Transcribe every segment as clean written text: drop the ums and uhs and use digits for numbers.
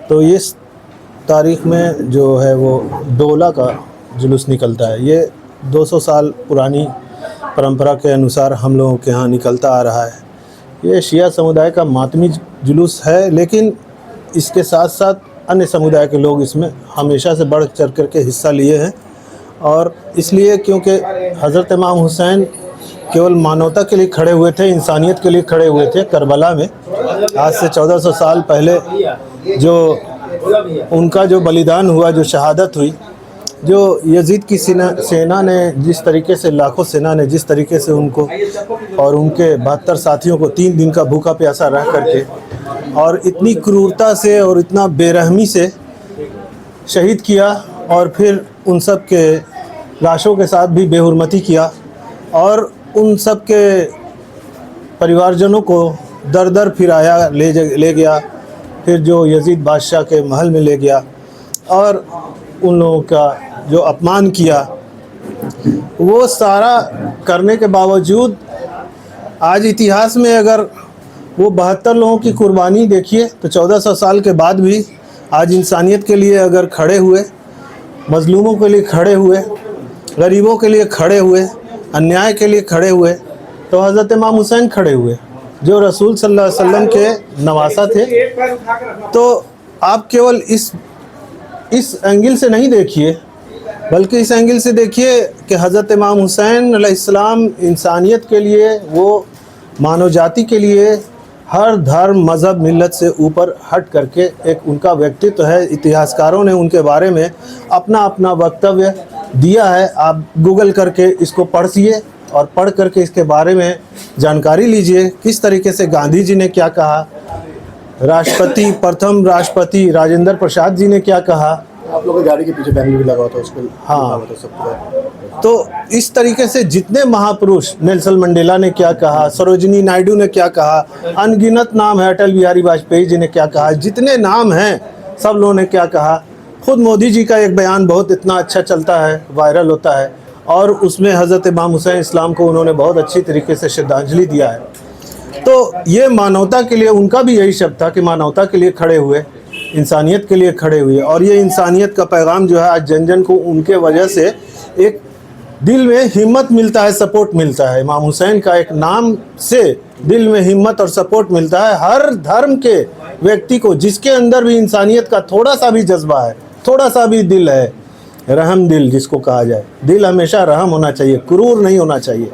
तो इस तारीख में जो है वो डोला का जुलूस निकलता है। ये 200 साल पुरानी परंपरा के अनुसार हम लोगों के यहाँ निकलता आ रहा है। ये शिया समुदाय का मातमी जुलूस है, लेकिन इसके साथ साथ अन्य समुदाय के लोग इसमें हमेशा से बढ़ चढ़ कर के हिस्सा लिए हैं। और इसलिए क्योंकि हज़रत इमाम हुसैन केवल मानवता के लिए खड़े हुए थे, इंसानियत के लिए खड़े हुए थे। करबला में आज से 1400 साल पहले जो उनका जो बलिदान हुआ, जो शहादत हुई, जो यजीद की सेना ने जिस तरीके से, लाखों सेना ने जिस तरीके से उनको और उनके 72 साथियों को 3 दिन का भूखा प्यासा रह करके और इतनी क्रूरता से और इतना बेरहमी से शहीद किया, और फिर उन सब के लाशों के साथ भी बेहुरमती किया, और उन सब के परिवारजनों को दर दर फिराया, ले गया, फिर जो यजीद बादशाह के महल में ले गया और उन लोगों का जो अपमान किया, वो सारा करने के बावजूद आज इतिहास में अगर वो 72 लोगों की कुर्बानी देखिए तो 1400 साल के बाद भी आज इंसानियत के लिए अगर खड़े हुए, मजलूमों के लिए खड़े हुए, गरीबों के लिए खड़े हुए, अन्याय के लिए खड़े हुए, तो हज़रत इमाम हुसैन खड़े हुए जो रसूल सल्लल्लाहु अलैहि वसल्लम के नवासा थे। तो आप केवल इस एंगल से नहीं देखिए, बल्कि इस एंगल से देखिए कि हज़रत इमाम हुसैन अलैहिस्सलाम इंसानियत के लिए, वो मानव जाति के लिए हर धर्म, मज़हब, मिल्लत से ऊपर हट करके एक उनका व्यक्तित्व है। इतिहासकारों ने उनके बारे में अपना अपना वक्तव्य दिया है। आप गूगल करके इसको पढ़िए और पढ़ करके इसके बारे में जानकारी लीजिए, किस तरीके से गांधी जी ने क्या कहा, प्रथम राष्ट्रपति राजेंद्र प्रसाद जी ने क्या कहा। आप लोगों की गाड़ी के पीछे बैनर भी लगा होता है, उसको हाँ, तो इस तरीके से जितने महापुरुष, नेल्सन मंडेला ने क्या कहा, सरोजिनी नायडू ने क्या कहा, अनगिनत नाम है, अटल बिहारी वाजपेयी जी ने क्या कहा, जितने नाम हैं सब लोगों ने क्या कहा। खुद मोदी जी का एक बयान बहुत इतना अच्छा चलता है, वायरल होता है, और उसमें हज़रत इमाम हुसैन इस्लाम को उन्होंने बहुत अच्छी तरीके से श्रद्धांजलि दिया है। तो ये मानवता के लिए, उनका भी यही शब्द था कि मानवता के लिए खड़े हुए, इंसानियत के लिए खड़े हुए। और ये इंसानियत का पैगाम जो है आज जन जन को उनके वजह से एक दिल में हिम्मत मिलता है, सपोर्ट मिलता है। इमाम हुसैन का एक नाम से दिल में हिम्मत और सपोर्ट मिलता है हर धर्म के व्यक्ति को, जिसके अंदर भी इंसानियत का थोड़ा सा भी जज्बा है, थोड़ा सा भी दिल है, रहम दिल जिसको कहा जाए। दिल हमेशा रहम होना चाहिए, क्रूर नहीं होना चाहिए।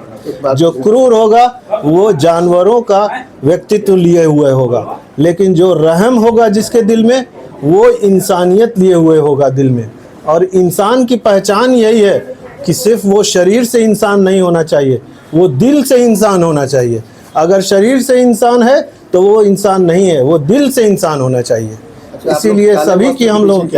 जो क्रूर होगा वो जानवरों का व्यक्तित्व लिए हुए होगा, लेकिन जो रहम होगा जिसके दिल में, वो इंसानियत लिए हुए होगा दिल में। और इंसान की पहचान यही है कि सिर्फ वो शरीर से इंसान नहीं होना चाहिए, वो दिल से इंसान होना चाहिए। अगर शरीर से इंसान है तो वो इंसान नहीं है, वो दिल से इंसान होना चाहिए। इसीलिए सभी की हम लोग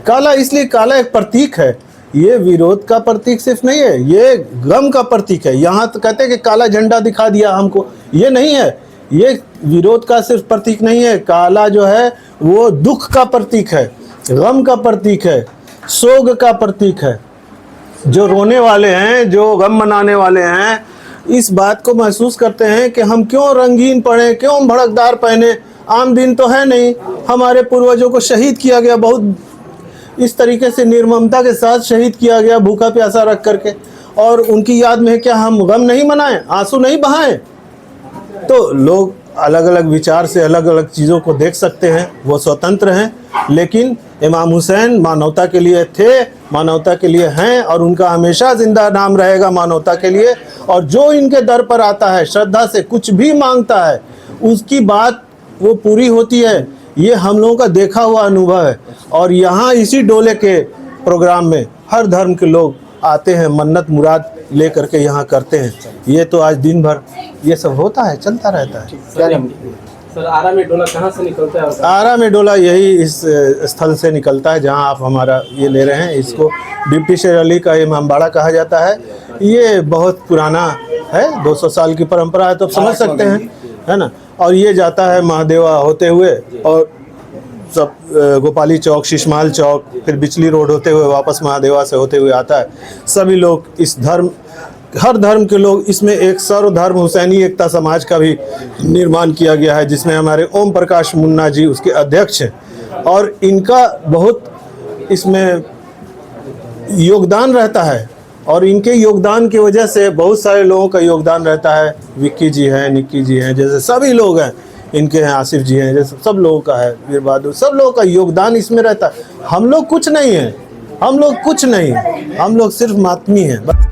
काला, इसलिए काला एक प्रतीक है। ये विरोध का प्रतीक सिर्फ नहीं है, ये गम का प्रतीक है। यहाँ तो कहते हैं कि काला झंडा दिखा दिया हमको, ये नहीं है। ये विरोध का सिर्फ प्रतीक नहीं है, काला जो है वो दुख का प्रतीक है, गम का प्रतीक है, सोग का प्रतीक है। जो रोने वाले हैं, जो गम मनाने वाले हैं, इस बात को महसूस करते हैं कि हम क्यों रंगीन पहने, क्यों भड़कदार पहने, आम दिन तो है नहीं। हमारे पूर्वजों को शहीद किया गया, बहुत इस तरीके से निर्ममता के साथ शहीद किया गया, भूखा प्यासा रख करके, और उनकी याद में क्या हम गम नहीं मनाएं, आंसू नहीं बहाएं? तो लोग अलग अलग विचार से अलग अलग चीज़ों को देख सकते हैं, वो स्वतंत्र हैं। लेकिन इमाम हुसैन मानवता के लिए थे, मानवता के लिए हैं, और उनका हमेशा जिंदा नाम रहेगा मानवता के लिए। और जो इनके दर पर आता है, श्रद्धा से कुछ भी मांगता है, उसकी बात वो पूरी होती है। ये हम लोगों का देखा हुआ अनुभव है। और यहाँ इसी डोले के प्रोग्राम में हर धर्म के लोग आते हैं, मन्नत मुराद ले करके यहाँ करते हैं। ये तो आज दिन भर ये सब होता है, चलता रहता है। सर, आरा में डोला कहाँ से निकलता है? आरा में डोला यही इस स्थल से निकलता है जहाँ आप हमारा ये ले रहे हैं। इसको डिप्टी शेर अली का इमामबाड़ा कहा जाता है। ये बहुत पुराना है, 200 साल की परंपरा है, तो आप समझ सकते हैं, है ना। और ये जाता है महादेवा होते हुए और सब गोपाली चौक, शीशमाल चौक, फिर बिचली रोड होते हुए वापस महादेवा से होते हुए आता है। सभी लोग इस धर्म हर धर्म के लोग इसमें एक सर्वधर्म हुसैनी एकता समाज का भी निर्माण किया गया है, जिसमें हमारे ओम प्रकाश मुन्ना जी उसके अध्यक्ष हैं और इनका बहुत इसमें योगदान रहता है और इनके योगदान की वजह से बहुत सारे लोगों का योगदान रहता है। विक्की जी हैं, निक्की जी हैं, जैसे सभी लोग हैं इनके हैं, आसिफ जी हैं, जैसे सब लोगों का है, वीर बहादुर, सब लोगों का योगदान इसमें रहता है। हम लोग कुछ नहीं हैं, हम लोग कुछ नहीं, हम लोग सिर्फ मातमी हैं।